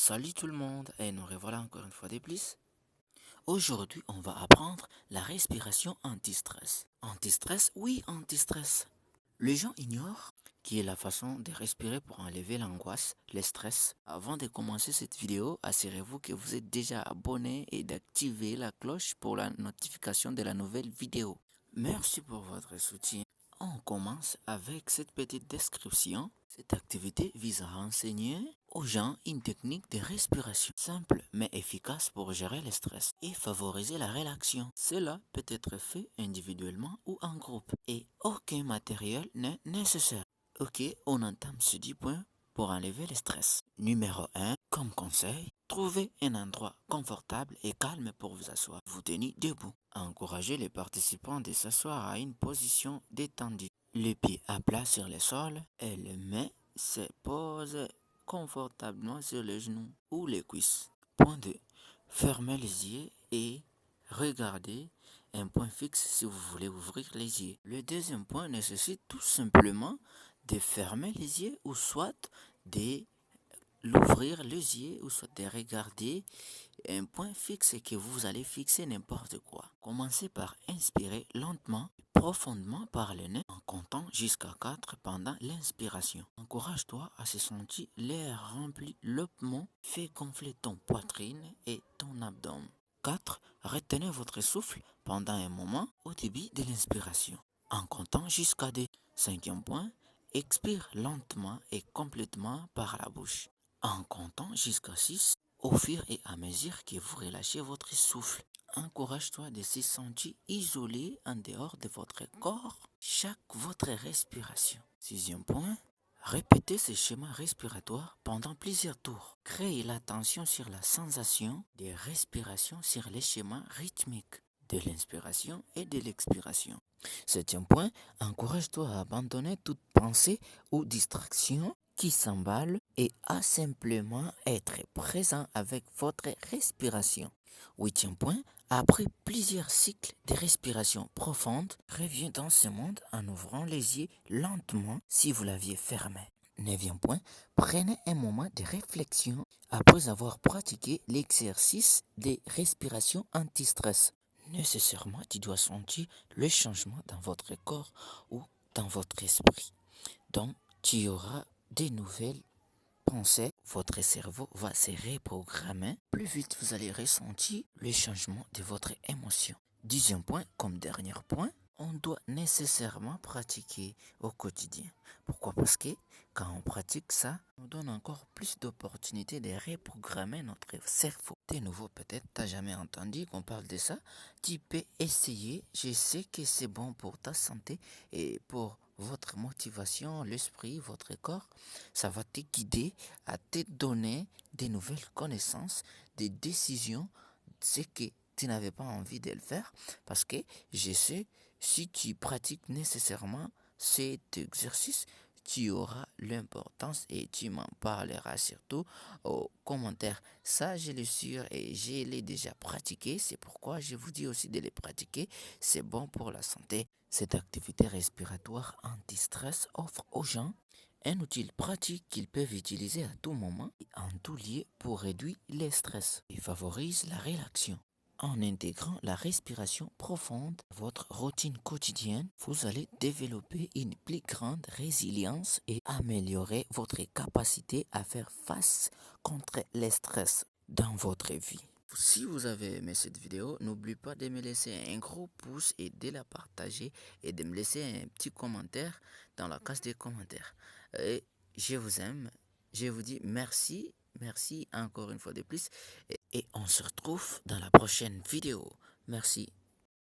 Salut tout le monde et nous revoilà encore une fois de plus. Aujourd'hui, on va apprendre la respiration anti-stress. Anti-stress, oui, anti-stress. Les gens ignorent qui est la façon de respirer pour enlever l'angoisse, le stress. Avant de commencer cette vidéo, assurez-vous que vous êtes déjà abonné et d'activer la cloche pour la notification de la nouvelle vidéo. Merci pour votre soutien. On commence avec cette petite description. Cette activité vise à enseigner aux gens une technique de respiration simple mais efficace pour gérer le stress et favoriser la relaxation. Cela peut être fait individuellement ou en groupe et aucun matériel n'est nécessaire. Ok, on entame ce 10 points pour enlever le stress. Numéro 1, comme conseil, trouvez un endroit confortable et calme pour vous asseoir. Vous tenez debout. Encouragez les participants de s'asseoir à une position détendue. Les pieds à plat sur le sol et les mains se posent confortablement sur les genoux ou les cuisses. Point 2. Fermez les yeux et regardez un point fixe si vous voulez ouvrir les yeux. Le deuxième point nécessite tout simplement de fermer les yeux ou soit de l'ouvrir les yeux ou soit de regarder un point fixe et que vous allez fixer n'importe quoi. Commencez par inspirer lentement, profondément par le nez en comptant jusqu'à 4 pendant l'inspiration. Encourage-toi à se sentir l'air rempli lentement, fait gonfler ton poitrine et ton abdomen. 4. Retenez votre souffle pendant un moment au début de l'inspiration en comptant jusqu'à 2. Cinquième point, expire lentement et complètement par la bouche en comptant jusqu'à 6 au fur et à mesure que vous relâchez votre souffle. Encourage-toi de se sentir isolé en dehors de votre corps chaque votre respiration. Sixième point, répétez ce schéma respiratoire pendant plusieurs tours. Créez l'attention sur la sensation de respiration sur les schémas rythmiques de l'inspiration et de l'expiration. Septième point, encourage-toi à abandonner toute pensée ou distraction qui s'emballe et à simplement être présent avec votre respiration. Huitième point, après plusieurs cycles de respiration profonde, reviens dans ce monde en ouvrant les yeux lentement si vous l'aviez fermé. Neuvième point, prenez un moment de réflexion après avoir pratiqué l'exercice de respiration anti-stress. Nécessairement, tu dois sentir le changement dans votre corps ou dans votre esprit. Donc, tu auras des nouvelles pensées. Votre cerveau va se reprogrammer. Plus vite, vous allez ressentir le changement de votre émotion. Dixième point, comme dernier point, on doit nécessairement pratiquer au quotidien. Pourquoi? Parce que quand on pratique ça, on donne encore plus d'opportunités de reprogrammer notre cerveau. De nouveau, peut-être tu n'as jamais entendu qu'on parle de ça. Tu peux essayer. Je sais que c'est bon pour ta santé et pour votre motivation, l'esprit, votre corps. Ça va te guider à te donner des nouvelles connaissances, des décisions, ce que tu n'avais pas envie de le faire. Parce que je sais, si tu pratiques nécessairement cet exercice, tu auras l'importance et tu m'en parleras surtout aux commentaires. Ça, je le sûr et je l'ai déjà pratiqué. C'est pourquoi je vous dis aussi de les pratiquer. C'est bon pour la santé. Cette activité respiratoire anti-stress offre aux gens un outil pratique qu'ils peuvent utiliser à tout moment et en tout lieu pour réduire le stress et favorise la relaxation. En intégrant la respiration profonde à votre routine quotidienne, vous allez développer une plus grande résilience et améliorer votre capacité à faire face contre le stress dans votre vie. Si vous avez aimé cette vidéo, n'oubliez pas de me laisser un gros pouce et de la partager et de me laisser un petit commentaire dans la case des commentaires. Et je vous aime, je vous dis merci. Merci encore une fois de plus et on se retrouve dans la prochaine vidéo. Merci.